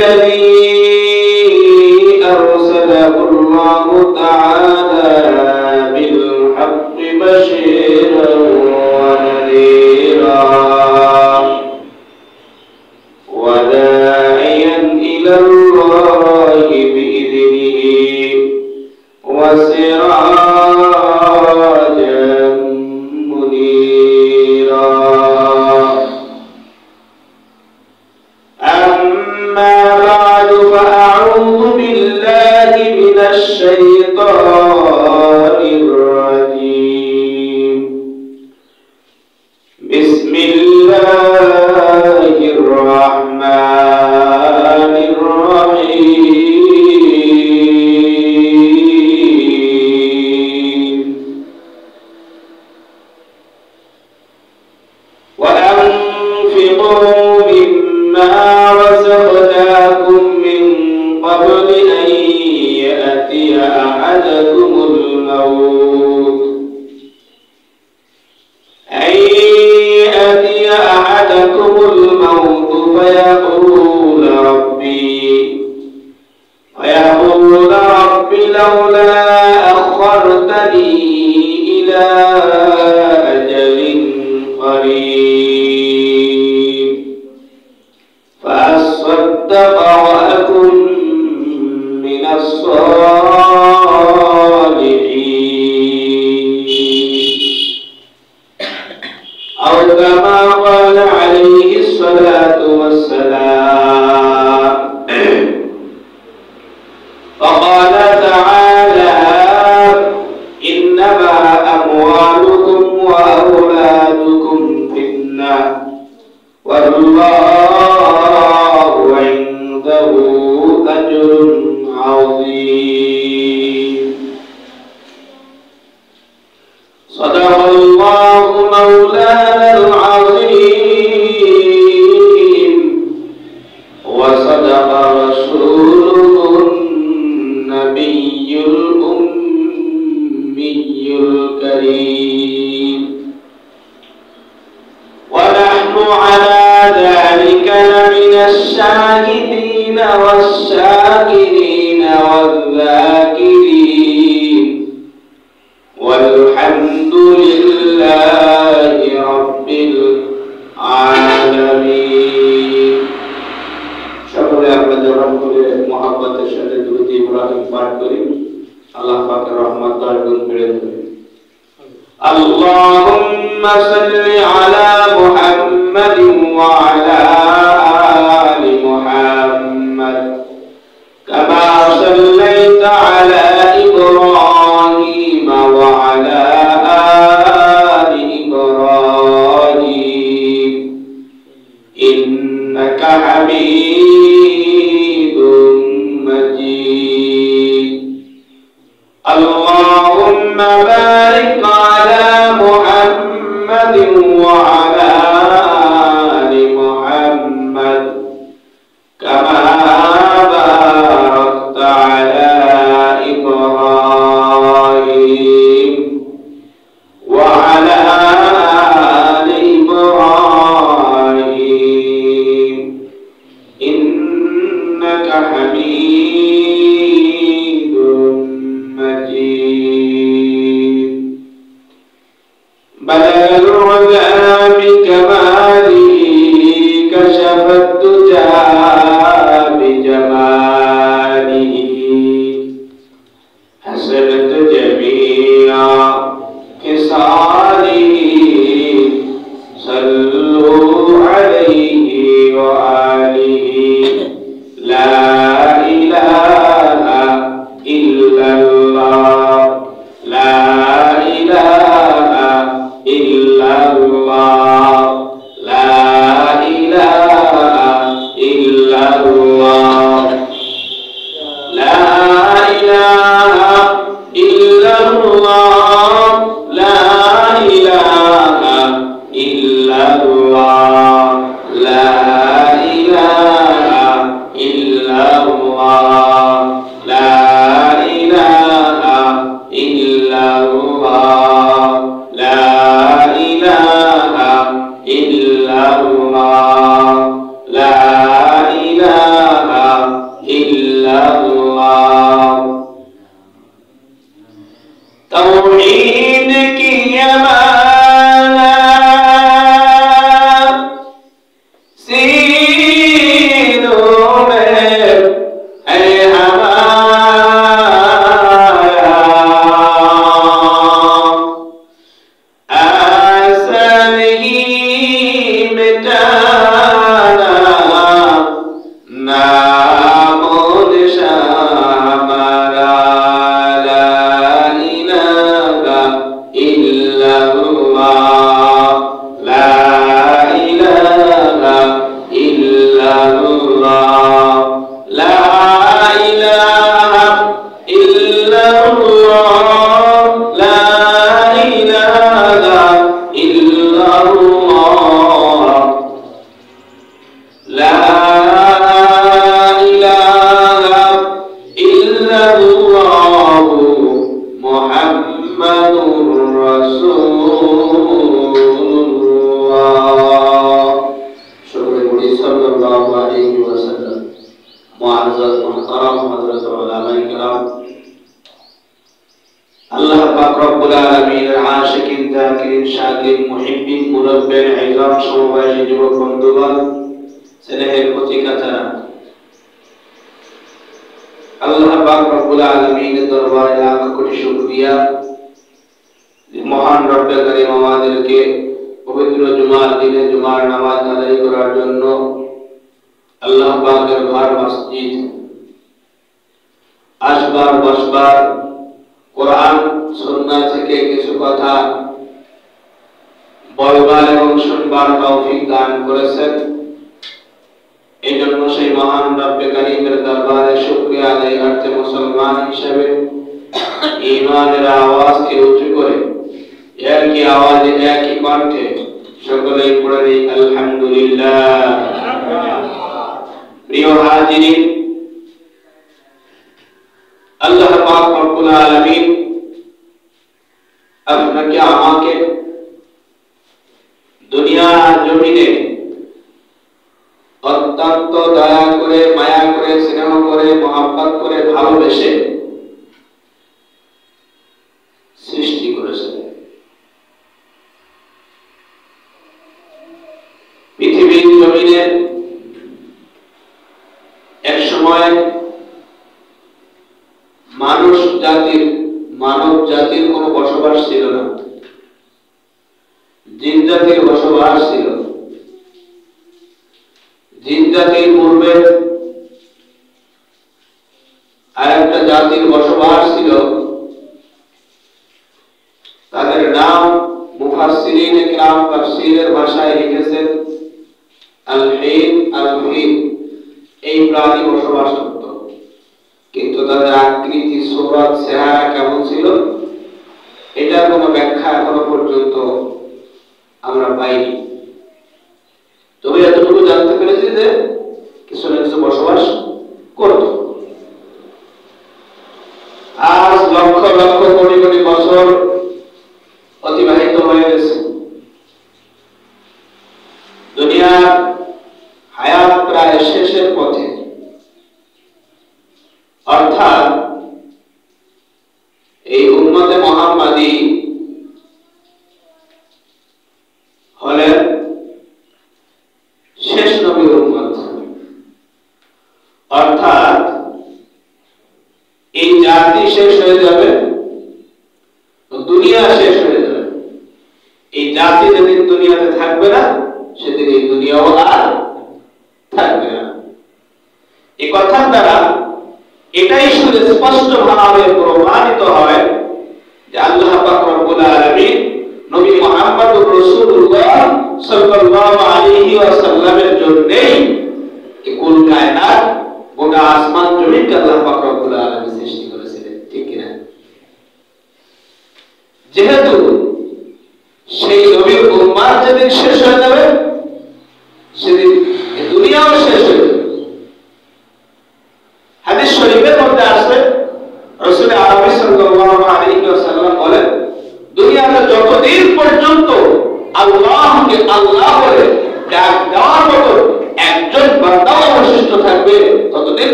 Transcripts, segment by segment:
الذي أرسله الله تعالى بالحق بشيرا ونذيرا وداعيا إلى الله بإذنه وسراجا منيرا. أما بعد فأعوذ بالله من الشيطان الرجيم. بسم الله الرحمن الرحيم. وأنفقوا مما رزقناكم من قبل أن يأتي أحدكم الموت فيقول رب لولا أخرتني إلى أجل قريب فأصدق وأكن من الصالحين أو كما قال عليه الصلاة والسلام. فقال تعالى إنما أموالكم وأولادكم فتنة والله عنده أجر عظيم. صدق الله مولانا العظيم وصدق رسوله النبي الأمي الكريم ونحن على ذلك لمن الشاهدين والشاكرين والذاكرين والحمد لله رب العالمين. সকলে আপনাদের রহমত করে মহব্বতের সাথে দুরূদ ইব্রাহিম পাঠ করি। আল্লাহ পাকের রহমত তার গুণ বেড়ে যাবে। اللهم صل على محمد وعلى آل محمد كما صليت على إبراهيم وعلى آل إبراهيم إنك حميد مجيد. اللهم بارك على محمد وعلى آل محمد كما باركت على إبراهيم وعلى آل إبراهيم إنك حميد مجيد. بلغ العلا بكماله كشف الدجى بجماله حسنت جميع خصاله صلوا عليه وآله لا إله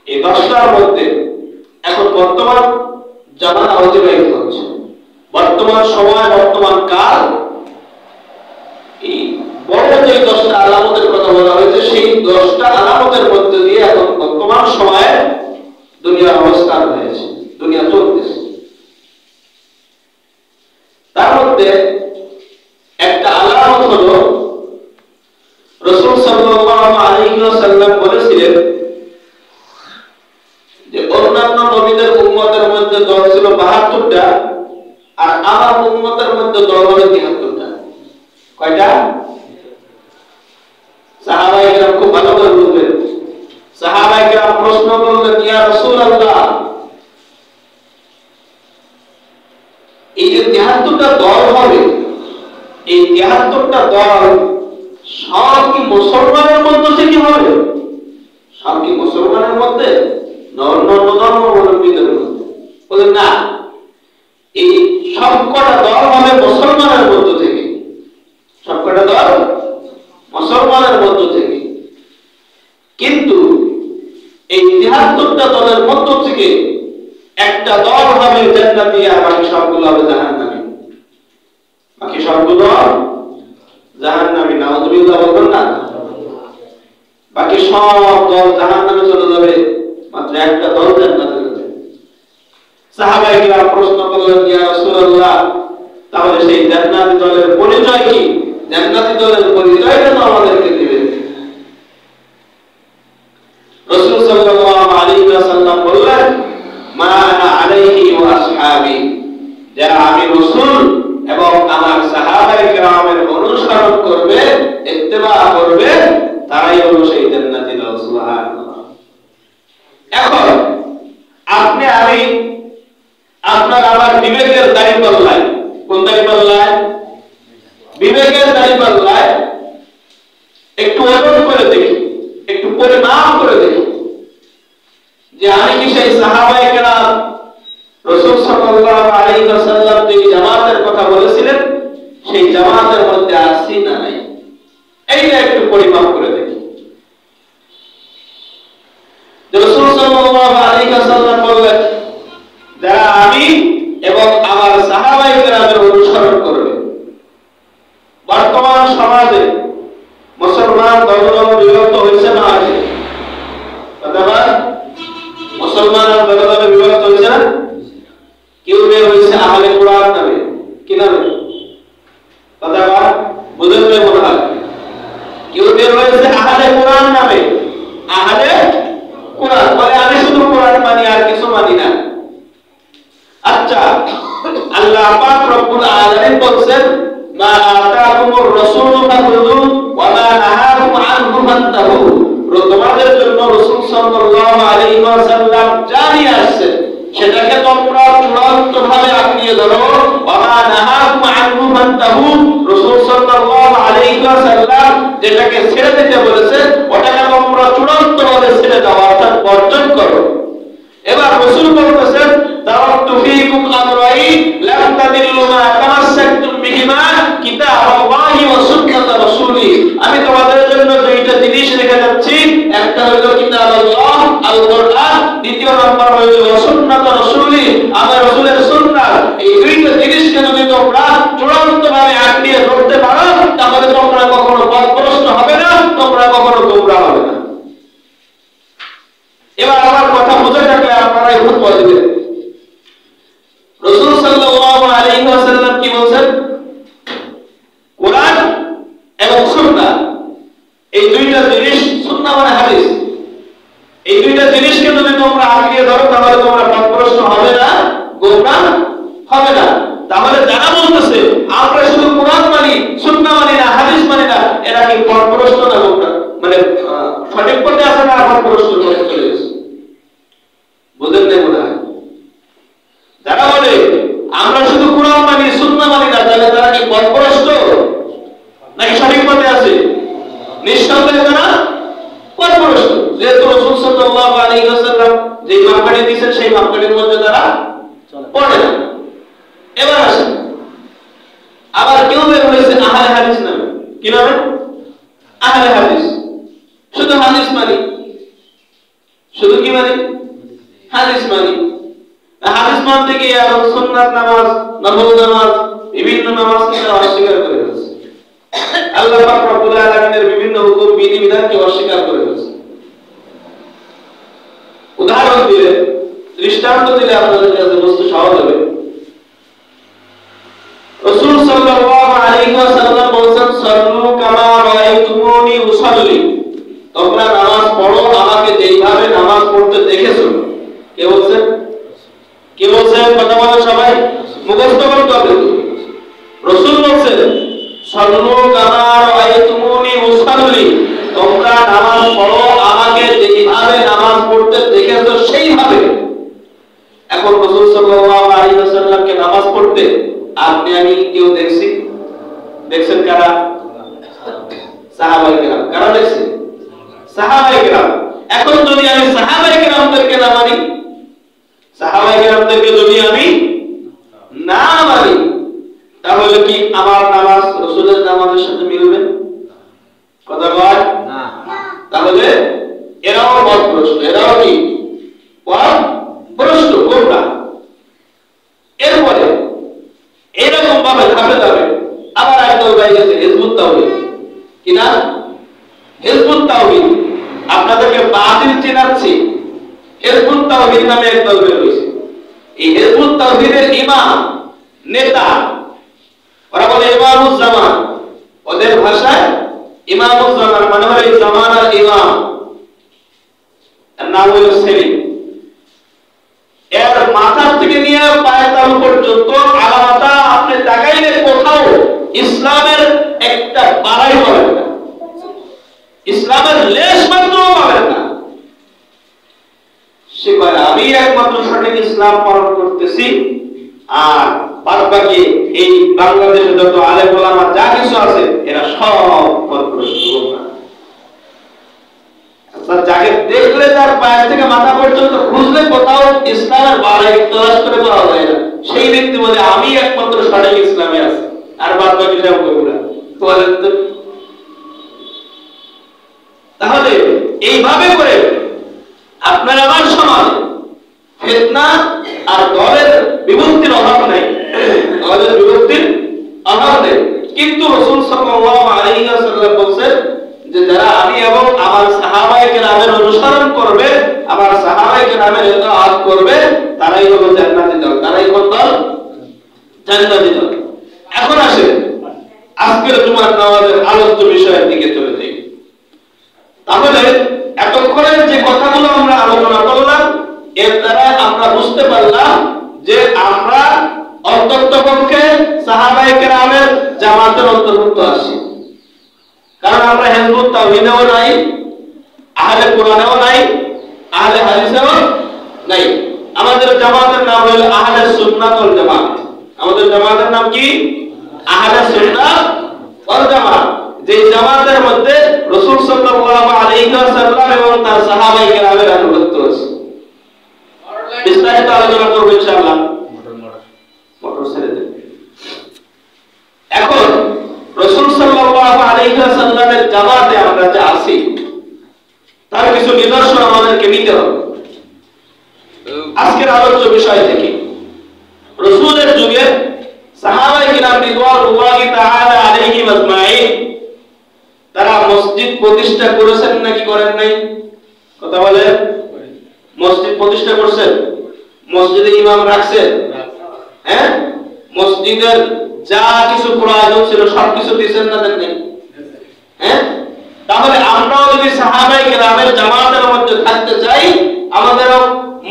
এই 10টা অবস্থার মধ্যে এখন বর্তমান জামানা অতিবাহিত হচ্ছে, বর্তমান সময়, বর্তমান কাল, এই বড় যে 10টা আলামতের কথা বলা হয়েছে সেই 10টা আলামতের মধ্যে দিয়ে এখন বর্তমান সময়ে দুনিয়ার অবস্থান হয়েছে, দুনিয়া চলতেছে। তার মধ্যে একটা আলামত হলো রাসূল সাল্লাল্লাহু আলাইহি ওয়াসাল্লাম বলেছিলেন যে অন্যান্য নবীদের উম্মতের মধ্যে দল ছিল 72টা, আর আমার উম্মতের মধ্যে দল হলো 73টা। কয়টা? সাহাবায়ে কেরাম খুব ভালো করে বুঝলেন। সাহাবায়ে কেরাম প্রশ্ন করলেন, ইয়া রাসূলুল্লাহ, এই যে 73টা দল হবে, এই 73টা দল সব কি মুসলমানের মধ্যে থেকে হবে? সব কি মুসলমানের মধ্যে না অন্য ধর্মাবলম্বীদের মধ্যে? বলেন না, এই সবকটা দল হবে মুসলমানের মধ্য থেকে। সবকটা দল মুসলমানের মধ্য থেকে, কিন্তু এই 73টা দলের মধ্য থেকে একটা দল হবে জান্নাতি, আর বাকি সবগুলো হবে জাহান্নামী। বাকি সবগুলো জাহান্নামী। নাউযুবিল্লাহ বলবেন না? বাকি সব দল জাহান্নামে চলে যাবে, মাত্র একটা দল জান্নাতে যাবে। সাহাবায়ে কেরাম প্রশ্ন করলেন, ইয়া রাসূলুল্লাহ, তাহলে সেই জান্নাতি দলের পরিচয় কি? জান্নাতি দলের পরিচয়টা তো আমাদেরকে দিবেন। রাসূল সাল্লাল্লাহু আলাইহি ওয়াসাল্লাম বললেন, মা আনা আলাইহি ওয়া আসহাবি, যারা আমি রাসূল এবং আমার সাহাবায়ে কেরামের অনুসরণ করবে, ইত্তেবা করবে, তারাই হলো সেই জান্নাতি দল। সুবহানাল্লাহ। এখন আপনি আমি আপনার আমার বিবেকের দাঁড়িপাল্লায়, কোন দাঁড়িপাল্লায়? বিবেকের দাঁড়িপাল্লায় একটু ওজন করে দেখি, একটু পরিমাপ করে দেখি যে আমি কি সেই সাহাবায়ে কেরাম রাসূল সাল্লাল্লাহু আলাইহি ওয়াসাল্লাম যে জামাতের কথা বলেছিলেন সেই জামাতের মধ্যে আছি না নাই? এইটা একটু পরিমাপ করে দেখি। রাসূল সাল্লাল্লাহু আলাইহি ওয়াসাল্লাম বললেন, যারা আমি এবং আমার সাহাবায়ে কেরামের অনুসরণ করবে। বর্তমান সমাজে মুসলমান দলদল বিভক্ত হয়েছে না? আছে অথবা মুসলমান দলদল বিভক্ত হয়েছে না? কেউ বের হয়েছে আহলে কোরআন নামে, কি নামে? অথবা বুঝেন মনে হয় কেউ বের হয়েছে আহলে কোরআন নামে। আহলে কোরআন মানে আমি শুধু কোরআন মানি আর কিছু মানি না। আচ্ছা, আল্লাহ পাক রব্বুল আলামিন বলেন, মা আতাকুমুর রাসূলু ফাখুযু ওয়া মা নাহাকুম আনহু ফান্তাহু। তোমাদের জন্য রাসূল সাল্লাল্লাহু আলাইহি ওয়াসাল্লাম জানি আসছে সেটাকে তোমরা চূড়ান্তভাবে আঁকড়িয়ে ধরো। ওয়া মা নাহাকুম আনহু ফান্তাহু, রাসূল সাল্লাল্লাহু আলাইহি ওয়াসাল্লাম যেটাকে ছেড়ে দিতে বলেছে ওটাকে তোমরা চূড়ান্তভাবে ছেড়ে দাও, অর্থাৎ বর্জন করো। এবার রাসূল বলতেছেন, তারাকতু ফীকুম আমরাইন লাম তাদিল্লু মা তামাসসাকতুম বিহিমা কিতাবাল্লাহি ওয়া সুন্নাত রাসূলি। আমি তোমাদের জন্য দুইটা জিনিস রেখে যাচ্ছি, একটা হলো কিতাবাল্লাহ আল কোরআন, দ্বিতীয় নাম্বার হলো সুন্নাত রাসূলি, আমার রাসূলের সুন্নাহ। এই দুইটা জিনিসকে যদি তোমরা চূড়ান্তভাবে আঁকড়িয়ে ধরতে পারো তাহলে তোমরা কখনো পথভ্রষ্ট হবে না, তোমরা কখনো গোমরাহ হবে না। এবার আমার কথা বুঝে থাকলে আপনারাই ফতোয়া দিবেন। রাসূল সাল্লাল্লাহু আলাইহি ওয়াসাল্লাম কি বলেন? কোরআন এবং সুন্নাহ, এই দুইটা জিনিস, সুন্নাহ মানে হাদিস, এই দুইটা জিনিসকে যদি তোমরা আঁকড়িয়ে ধরো তাহলে তোমরা পথভ্রষ্ট হবে না, গোমরাহ হবে না। তাহলে যারা বলতেছে আমরা শুধু কোরআন মানি, সুন্নাহ মানি না, হাদিস মানি না, এরা কি পথভ্রষ্ট না গোমরাহ? মানে সঠিক পথে আছে না পথভ্রষ্ট হয়ে চলে গেছে? বুঝেন না মনে হয়? যারা বলে আমরা শুধু কোরআন মানি, সুন্নাহ মানি না, তাহলে তারা কি পথভ্রষ্ট নাকি সঠিক পথে আছে? নিঃসন্দেহে তারা পথভ্রষ্ট। যেহেতু রাসূল সাল্লাল্লাহু আলাইহি ওয়াসাল্লাম যে মাপকাঠি দিয়েছেন সেই মাপকাঠির মধ্যে তারা পড়ে না। এবার আসেন, আবার কেউ বের হয়েছে আহলে হাদিস নামে। কি নামে? আহলে হাদিস। শুধু হাদিস মানি, শুধু কি মানি? হাদিস মানি। হাদিস মানতে গিয়ে আর সুন্নাত নামাজ, নফল নামাজ, বিভিন্ন নামাজকে তারা অস্বীকার করে ফেলছে। আল্লাহ পাক রব্বুল আলামিনের বিভিন্ন হুকুম বিধিবিধানকে অস্বীকার করে ফেলছে। উদাহরণ দিলে, দৃষ্টান্ত দিলে আপনাদের কাছে বুঝতে সহজ হবে। রাসূল সাল্লাল্লাহু আলাইহি ওয়াসাল্লাম বলেছেন, সাল্লু কামা রাআইতুমুনি উসাল্লি, তোমরা নামাজ পড়ো আমাকে যেইভাবে নামাজ পড়তে দেখেছো। কে বলছেন? কে বলছেন? কথা বলেন সবাই, মুখস্থ করতে হবে। রাসূল বলেছেন, সাল্লু কামা রাআইতুমুনি উসাল্লি, তোমরা নামাজ পড়ো আমাকে যেইভাবে নামাজ পড়তে দেখেছো সেইভাবে। এখন রাসূল সাল্লাল্লাহু আলাইহি ওয়াসাল্লামকে নামাজ পড়তে আপনি আমি কেউ দেখছি? দেখছেন কারা? সাহাবায়ে কেরাম। কারা দেখছে? সাহাবায়ে কেরাম। এখন যদি আমি সাহাবায়ে কেরামদেরকে না মানি, সাহাবায়ে কেরামদেরকে যদি আমি না মানি, তাহলে কি আমার নামাজ রাসূলের নামাজের সাথে মিলবে? কথা বল না। তাহলে এরাও পথভ্রষ্ট, এরাও কি পথভ্রষ্ট, গোমরা। এরপরে এরকম ভাবে ধাপে ধাপে আবার একদল হয়ে গেছে হিজবুত তাওহীদ। কি না? হিজবুত তাওহীদ। আপনাদেরকে বাতিল চেনাচ্ছি, হিজবুত তাওহীদ নামে একদল বের হয়েছে। এই হিজবুত তাওহীদের ইমাম, নেতা, ওরা বলে ইমামুজ জামান। ওদের ভাষায় ইমামুজ জামান মানে হলো এই জামানার ইমাম। এর নাম হলো সেলিম। এর মাথা থেকে নিয়ে পায়ের তালু পর্যন্ত আলাদা আপনি তাকাইলে কোথাও ইসলামের একটা বাড়াই পাবেন না, ইসলামের লেশ মাত্র পাবেন না। সে কয় আমি একমাত্র সঠিক ইসলাম পালন করতেছি, আর বাদ বাকি এই বাংলাদেশে যত আলেম ওলামা যা কিছু আছে এরা সব পথভ্রষ্ট। যাকে দেখলে তার পায়ের থেকে মাথা পর্যন্ত খুঁজলে কোথাও ইসলামের বাড়াই তলাশ করে পাওয়া যায় না, সেই ব্যক্তি বলে আমি একমাত্র সঠিক ইসলামে আছি, আর বাদ বাকি সব কইরা। তাহলে এইভাবে করে আপনার আমার সমাজ ফিতনা আর দলের বিভক্তির অভাব নাই, দলের বিভক্তির অভাব নেই। কিন্তু রাসূল সাল্লাল্লাহু আলাইহি ওয়াসাল্লাম বলেন যে যারা আমি এবং আমার সাহাবায়ে কেরামের অনুসরণ করবে, আমার সাহাবায়ে কেরামের ইতাআত করবে, তারাই হলো জান্নাতি দল। তারাই কোন দল? জান্নাতি দল। এখন আসেন আজকের জুমার নামাজের আলোচ্য বিষয়ের দিকে চলে যাই। তাহলে এতক্ষণের যে কথাগুলো আমরা আলোচনা করলাম, এর দ্বারা আমরা বুঝতে পারলাম যে আমরা অন্ততপক্ষে সাহাবায়ে কেরামের জামাতের অন্তর্ভুক্ত আছি। কারণ আমরা হিজবুত তাওহীদেও নাই, আহলে কোরআনেও নাই, আহলে হাদিসেও নাই। আমাদের জামাতের নাম হলো আহলে সুন্নাত ওয়াল জামাত। আমাদের জামাতের নাম কি? আহলে সুন্নাত ওয়াল জামাত। যে জামাতের মধ্যে রাসূল সাল্লাল্লাহু আলাইহি ওয়াসাল্লাম এবং তার সাহাবায়ে কেরামের আনুগত্য আছে। বিস্তারিত আলোচনা করব ইনশাআল্লাহ। মোটর ছেড়ে দেন। এখন রাসূল সাল্লাল্লাহু আলাইহি ওয়াসাল্লামের জামাতে আমরা যে আছি তার কিছু নিদর্শন আমাদেরকে নিতে হবে। আজকের আলোচ্য বিষয় থেকে রাসূলের যুগে সাহাবায়ে কিরাম রিদওয়ানুল্লাহি তাআলা আলাইহিম আজমাইন তারা মসজিদ প্রতিষ্ঠা করেছেন নাকি করেন নাই? কথা বলেন। মসজিদ প্রতিষ্ঠা করেছেন, মসজিদে ইমাম রাখছেন, হ্যাঁ, মসজিদের যা কিছু প্রয়োজন ছিল সবকিছু দিয়েছেন না দেন নাই? হ্যাঁ। তাহলে আমরাও যদি সাহাবায়ে কেরামের জামাতের মধ্যে থাকতে চাই, আমাদেরও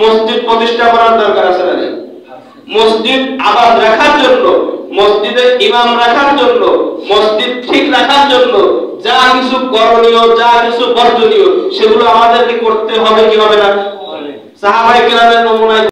মসজিদ প্রতিষ্ঠা করার দরকার আছে না? মসজিদ আবাদ রাখার জন্য, মসজিদে ইমাম রাখার জন্য, মসজিদ ঠিক রাখার জন্য যা কিছু করণীয়, যা কিছু বর্জনীয়, সেগুলো আমাদেরকে করতে হবে কি হবে না? সাহাবায়ে কেরামের নমুনায়